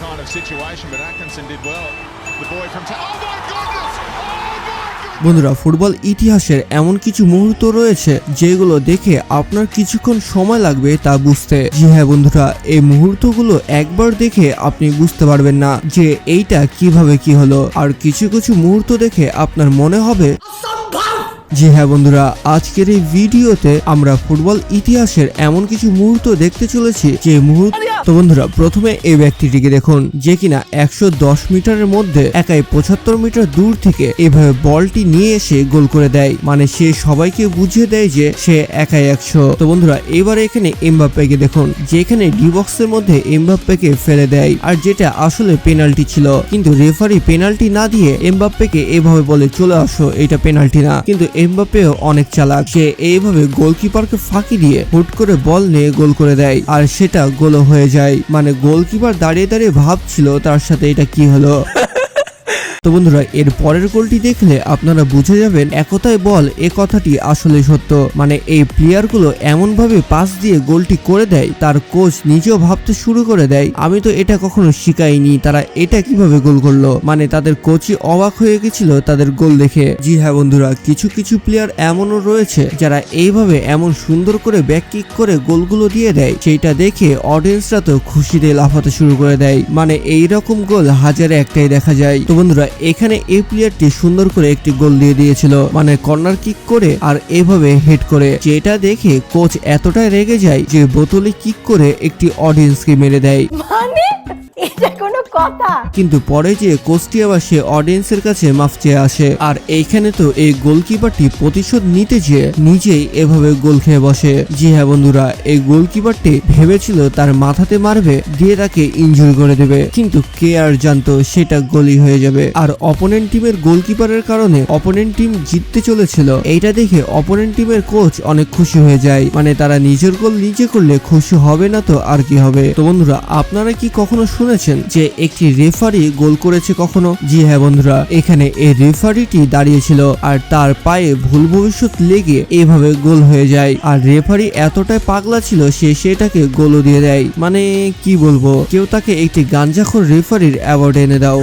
kind of situation, but Atkinson did well. The boy from oh my goodness! বন্ধুরা, football ইতিহাসের এমন কিছু মুহূর্ত রয়েছে যেগুলো দেখে আপনার কিছুক্ষণ সময় লাগবে তা বুঝতে। জি হ্যাঁ বন্ধুরা, এই মুহূর্তগুলো একবার দেখে আপনি বুঝতে পারবেন না যে এইটা কিভাবে কি হলো, আর কিছু কিছু মুহূর্ত দেখে আপনার মনে হবে। জি হ্যাঁ বন্ধুরা, আজকের এই ভিডিওতে আমরা ফুটবল ইতিহাসের এমন কিছু মুহূর্ত দেখতে চলেছি যে মুহূর্ত। তো বন্ধুরা, প্রথমে এই ব্যক্তিটিকে দেখুন যে কিনা 110 মিটারের মধ্যে একাই 75 মিটার দূর থেকে এভাবে বলটি নিয়ে এসে গোল করে দেয়। মানে সে সবাইকে বুঝিয়ে দেয় যে সে একাই 100। তো বন্ধুরা, এবারে এখানে এমবাপ্পেকে দেখুন যেখানে ডি বক্সের মধ্যে এমবাপ্পেকে ফেলে দেয়, আর যেটা আসলে পেনাল্টি ছিল, কিন্তু রেফারি পেনাল্টি না দিয়ে এমবাপ্পেকে এভাবে বলে চলে আসো, এটা পেনাল্টি না। কিন্তু এমবাপ্পেও অনেক চালাক, সে এইভাবে গোলকিপারকে ফাঁকি দিয়ে হুট করে বল নিয়ে গোল করে দেয়, আর সেটা গোল হয়ে যায়। মানে গোলকিপার দাঁড়িয়ে দাঁড়িয়ে ভাবছিল তার সাথে এটা কি হলো। তো বন্ধুরা, এর পরের গোলটি দেখলে আপনারা বুঝে যাবেন একতায় বল এ কথাটি আসলে সত্য। মানে এই প্লেয়ারগুলো এমন ভাবে পাস দিয়ে গোলটি করে দেয়, তার কোচ নিজেও ভাবতে শুরু করে দেয় আমি তো এটা কখনো শিখাইনি, তারা এটা কিভাবে গোল করলো। মানে তাদের কোচই অবাক হয়ে গেছিল তাদের গোল দেখে। জি হ্যাঁ বন্ধুরা, কিছু কিছু প্লেয়ার এমনও রয়েছে যারা এইভাবে এমন সুন্দর করে ব্যাক কিক করে গোলগুলো দিয়ে দেয়, সেইটা দেখে অডিয়েন্সরা তো খুশিতে লাফাতে শুরু করে দেয়। মানে এইরকম গোল হাজারে একটাই দেখা যায়। তো বন্ধুরা, এখানে এই প্লেয়ারটি সুন্দর করে একটি গোল দিয়ে দিয়েছিল, মানে কর্নার কিক করে আর এভাবে হেড করে, যেটা দেখে কোচ এতটাই রেগে যায় যে বোতলে কিক করে একটি অডিয়েন্সকে মেরে দেয়। মানে এটা কোনো কথা? কিন্তু পরে যে কোচটি আবার সে অডিয়েন্সের কাছে মাফ চেয়ে আসে, আর এইখানে তো এই গোলকিপারটি প্রতিশোধ নিতে যেয়ে নিজেই এভাবে গোল খেয়ে বসে। জি হ্যাঁ বন্ধুরা, এই গোলকিপারটি ভেবেছিল তার মাথাতে মারবে দিয়ে তাকে ইনজুরি করে দেবে, কিন্তু কে আর জানতো সেটা গোলই হয়ে যাবে। আর অপোনেন্ট টিমের গোলকিপারের কারণে অপোনেন্ট টিম জিততে চলেছিল, এইটা দেখে অপোনেন্ট টিমের কোচ অনেক খুশি হয়ে যায়। মানে তারা নিজের গোল নিজে করলে খুশি হবে না তো আর কি হবে। তো বন্ধুরা, আপনারা কি কখনো শুনেছেন যে একটি রেফারি গোল করেছে কখনো? জি হ্যাঁ বন্ধুরা, এখানে এই রেফারিটি দাঁড়িয়েছিল আর তার পায়ে ভুল ভবিষ্যৎ লেগে এভাবে গোল হয়ে যায়, আর রেফারি এতটাই পাগলা ছিল সে সেটাকে গোলও দিয়ে দেয়। মানে কি বলবো, কেউ তাকে একটি গাঞ্জাখোর রেফারির অ্যাওয়ার্ড এনে দাও।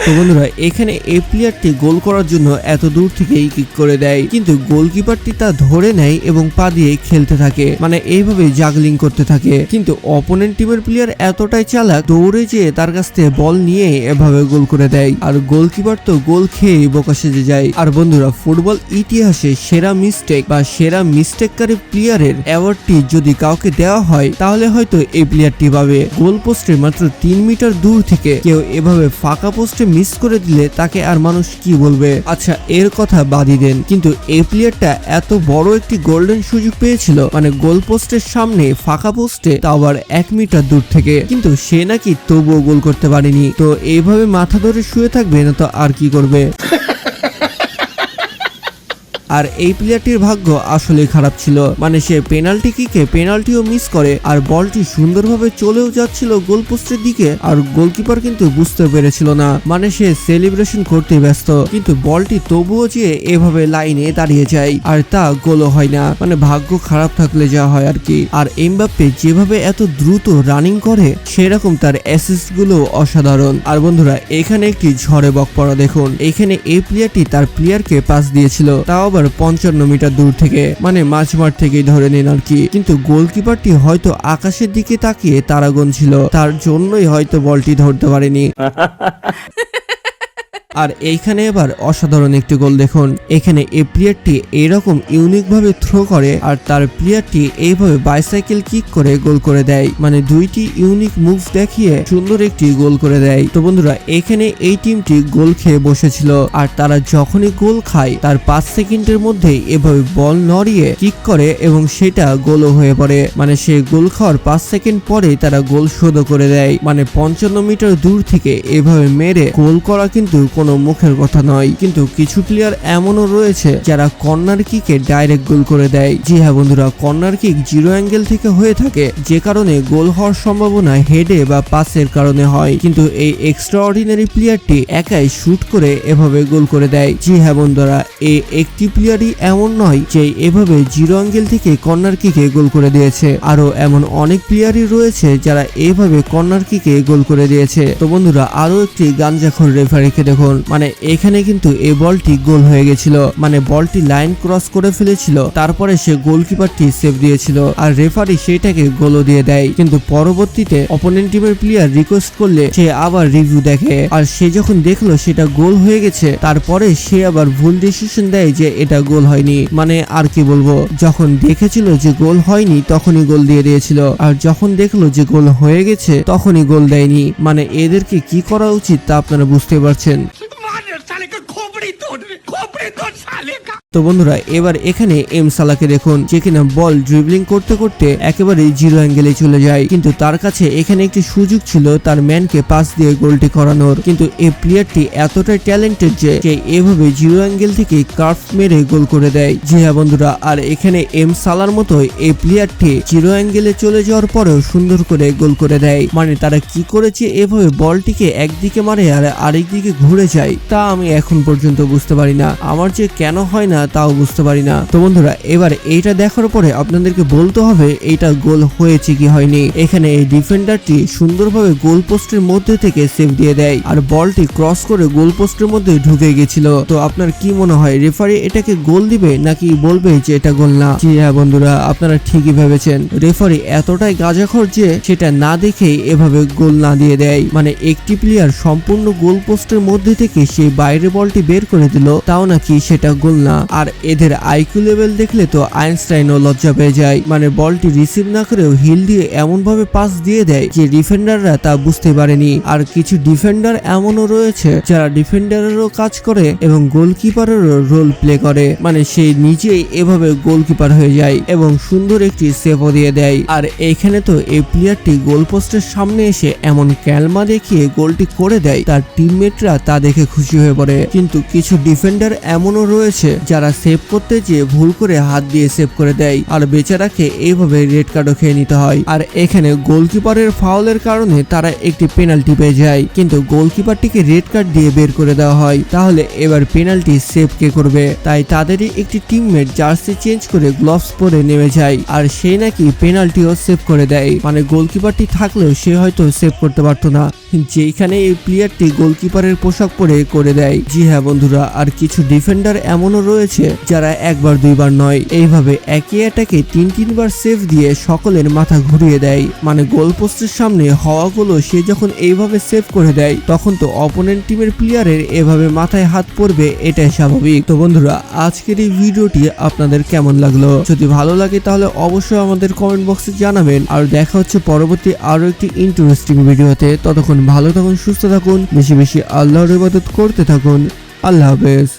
তো বন্ধুরা, এখানে এই প্লেয়ারটি গোল করার জন্য এত দূর থেকেই কিক করে দেয়, কিন্তু গোলকিপারটি তা ধরে নেয় এবং পা দিয়ে খেলতে থাকে, মানে এইভাবে জাগলিং করতে থাকে। কিন্তু অপোনেন্ট টিমের প্লেয়ার এতটাই চালাক, দৌড়ে যেয়ে তার কাছ থেকে বল নিয়ে এভাবে গোল করে দেয়, আর গোলকিপার তো গোল খেয়ে বোকা সেজে যায়। আর বন্ধুরা, ফুটবল ইতিহাসে সেরা মিস্টেক বা সেরা মিস্টেককারী প্লেয়ারের অ্যাওয়ার্ডটি যদি কাউকে দেওয়া হয় তাহলে হয়তো এই প্লেয়ারটি পাবে। গোল পোস্টের মাত্র 3 মিটার দূর থেকে কেউ এভাবে ফাঁকা পোস্টে মিস করে দিলে তাকে আর মানুষ কি বলবে। আচ্ছা, এর কথা বাদই দেন, কিন্তু এই প্লেয়ারটা এত বড় একটি গোল্ডেন সুযোগ পেয়েছিল, মানে গোল পোস্টের সামনে ফাঁকা পোস্টে, তা আবার 1 মিটার দূর থেকে, কিন্তু সে নাকি তবুও গোল করতে পারেনি। তো এইভাবে মাথা ধরে শুয়ে থাকবে না তো আর কি করবে। আর এই প্লেয়ারটির ভাগ্য আসলে খারাপ ছিল, মানে সে পেনাল্টি কিকে পেনাল্টিও মিস করে, আর বলটি সুন্দরভাবে চলেও যাচ্ছিল গোল পোস্টের দিকে, আর গোলকিপার কিন্তু বুঝতে পেরেছিল না, মানে সে সেলিব্রেশন করতে ব্যস্ত, কিন্তু বলটি তবুও যে এভাবে লাইনে দাঁড়িয়ে যায় আর তা গোলও হয় না। মানে ভাগ্য খারাপ থাকলে যা হয় আর কি। আর এমবাপ্পে যেভাবে এত দ্রুত রানিং করে সেরকম তার অ্যাসিস্ট গুলো অসাধারণ। আর বন্ধুরা, এখানে একটি ঝড়ে বক পড়া দেখুন, এখানে এই প্লেয়ারটি তার প্লেয়ারকে পাস দিয়েছিল, তাও আবার 55 মিটার দূর থেকে, মানে মাঝমাঠ থেকেই ধরে নিন আর কি। কিন্তু গোলকিপারটি হয়তো আকাশের দিকে তাকিয়ে তারা গুনছিল, তার জন্যই হয়তো বলটি ধরতে পারেনি। আর এইখানে এবার অসাধারণ একটি গোল দেখুন, এখানে এই প্লেয়ারটি এরকম ইউনিক ভাবে থ্রো করে আর তার প্লেয়ারটি এইভাবে বাইসাইকেল কিক করে গোল করে দেয়, মানে দুইটি ইউনিক মুভ দেখিয়ে সুন্দর একটি গোল করে দেয়। তো বন্ধুরা, এখানে এই টিমটি গোল খেয়ে বসেছিল, আর তারা যখনই গোল খায় তার 5 সেকেন্ডের মধ্যেই এভাবে বল নড়িয়ে কিক করে এবং সেটা গোলও হয়ে পড়ে। মানে সে গোল খাওয়ার 5 সেকেন্ড পরে তারা গোল শোধ করে দেয়। মানে 55 মিটার দূর থেকে এভাবে মেরে গোল করা কিন্তু কোনো মুখের কথা নয়, কিন্তু কিছু প্লেয়ার এমনও রয়েছে যারা কর্নার কিকে ডাইরেক্ট গোল করে দেয়। জি হ্যাঁ বন্ধুরা, কর্নার কিক জিরো অ্যাঙ্গেল থেকে হয়ে থাকে, যে কারণে গোল হওয়ার সম্ভাবনা হেডে বা পাসের কারণে হয়, কিন্তু এই এক্সট্রা অর্ডিনারি প্লেয়ারটি একাই শুট করে এভাবে গোল করে দেয়। জি হ্যাঁ বন্ধুরা, এই একটি প্লেয়ারই এমন নয় যে এভাবে জিরো অ্যাঙ্গেল থেকে কর্নার কিকে গোল করে দিয়েছে, আরো এমন অনেক প্লেয়ারই রয়েছে যারা এভাবে কর্নার কিকে গোল করে দিয়েছে। তো বন্ধুরা, আরো একটি গাঞ্জাখোর রেফারিকে দেখুন, মানে এখানে কিন্তু এই বলটি গোল হয়ে গেছিল, মানে বলটি লাইন ক্রস করে ফেলেছিল, তারপরে সে গোলকিপারটি সেভ দিয়েছিল আর রেফারি সেটাকে গোলও দিয়ে দেয়। কিন্তু পরবর্তীতে অপোনেন্ট টিমের প্লেয়ার রিকোয়েস্ট করলে সে আবার রিভিউ দেখে, আর সে যখন দেখলো সেটা গোল হয়ে গেছে, তারপরে সে আবার ভুল ডিসিশন দেয় যে এটা গোল হয়নি। মানে আর কি বলবো, যখন দেখেছিল যে গোল হয়নি তখনই গোল দিয়ে দিয়েছিল, আর যখন দেখলো যে গোল হয়ে গেছে তখনই গোল দেয়নি। মানে এদেরকে কি করা উচিত তা আপনারা বুঝতে পারছেন। তো বন্ধুরা, এবার এখানে এম সালাকে দেখুন, যে কিনা বল ড্রিবলিং করতে করতে একেবারে জিরো অ্যাঙ্গেলে চলে যায়, কিন্তু তার কাছে এখানে একটি সুযোগ ছিল তার ম্যানকে পাস দিয়ে গোলটি করানোর, কিন্তু এই প্লেয়ারটি এতটাই ট্যালেন্টেড যে এভাবে জিরো অ্যাঙ্গেল থেকে কার্ভ মেরে গোল করে দেয়। জি হ্যাঁ বন্ধুরা, আর এখানে এম সালার মতো এই প্লেয়ারটি জিরো অ্যাঙ্গেলে চলে যাওয়ার পরেও সুন্দর করে গোল করে দেয়। মানে তারা কি করেছে, এভাবে বলটিকে একদিকে মারে আর আরেক দিকে ঘুরে যায়, তা আমি এখন পর্যন্ত বুঝতে পারি না। আমার যে কেন হয় না তাও বুঝতে পারি না। তো বন্ধুরা, এবার এইটা দেখার পরে আপনাদেরকে বলতে হবে এইটা গোল হয়েছে কি হয়নি। এখানে এই ডিফেন্ডারটি সুন্দরভাবে গোল পোস্টের মধ্যে থেকে সেভ দিয়ে দেয়, আর বলটি ক্রস করে গোল পোস্টের মধ্যে ঢুকে গেছিল। তো আপনার কি মনে হয়, রেফারি এটাকে গোল দিবে নাকি বলবে যে এটা গোল না? জি হ্যাঁ বন্ধুরা, আপনারা ঠিকই ভেবেছেন, রেফারি এতটাই গাঁজাখোর যে সেটা না দেখেই এভাবে গোল না দিয়ে দেয়। মানে একটি প্লেয়ার সম্পূর্ণ গোল পোস্টের মধ্যে থেকে সেই বাইরে বলটি বের করে দিল, তাও নাকি সেটা গোল না। আর এদের আইকিউ লেভেল দেখলে তো আইনস্টাইনও লজ্জা পেয়ে যায়। মানে বলটি রিসিভ না করেও হিল দিয়ে এমন ভাবে পাস দিয়ে দেয় যে ডিফেন্ডাররা তা বুঝতে পারেনি। আর কিছু ডিফেন্ডার এমনও রয়েছে যারা ডিফেন্ডারেরও কাজ করে এবং গোলকিপারেরও রোল প্লে করে, মানে সে নিজেই এভাবে গোলকিপার হয়ে যায় এবং সুন্দর একটি সেভও দিয়ে দেয়। আর এইখানে তো এই প্লেয়ারটি গোল পোস্টের সামনে এসে এমন ক্যালমা দেখিয়ে গোলটি করে দেয়, তার টিমমেটরা তা দেখে খুশি হয়ে পড়ে। কিন্তু কিছু ডিফেন্ডার এমনও রয়েছে যারা সেভ করতে যেয়ে ভুল করে হাত দিয়ে সেভ করে দেয়, আর বেচারাকে এইভাবে রেড কার্ডও খেয়ে নিতে হয়। আর এখানে গোলকিপারের ফাউলের কারণে তারা একটি পেনাল্টি পেয়ে যায়, কিন্তু গোলকিপারটিকে রেড কার্ড দিয়ে বের করে দেওয়া হয়। তাহলে এবার পেনাল্টি সেভ কে করবে? তাই তাদেরই একটি টিমমেট জার্সি চেঞ্জ করে গ্লোভস পরে নেমে যায়, আর সে নাকি পেনাল্টিও সেভ করে দেয়। মানে গোলকিপারটি থাকলেও সে হয়তো সেভ করতে পারতো না, যেখানে এই প্লেয়ারটি গোলকিপারের পোশাক পরে করে দেয়। জি হ্যাঁ বন্ধুরা, আর কিছু ডিফেন্ডার এমনও রয়েছে যারা একবার দুইবার নয়, এইভাবে একই অ্যাটাকে তিনবার সেভ দিয়ে সকলের মাথা ঘুরিয়ে দেয়। মানে গোল পোস্টের সামনে হওয়াগুলো সে যখন এইভাবে সেভ করে দেয়, তখন তো অপোনেন্ট টিমের প্লেয়ারের এভাবে মাথায় হাত পড়বে, এটাই স্বাভাবিক। তো বন্ধুরা, আজকের এই ভিডিওটি আপনাদের কেমন লাগলো? যদি ভালো লাগে তাহলে অবশ্যই আমাদের কমেন্ট বক্সে জানাবেন, আর দেখা হচ্ছে পরবর্তী আরো একটি ইন্টারেস্টিং ভিডিওতে। ততক্ষণ ভালো থাকুন, সুস্থ থাকুন, বেশি বেশি আল্লাহর ইবাদত করতে থাকুন। আল্লাহ হাফেজ।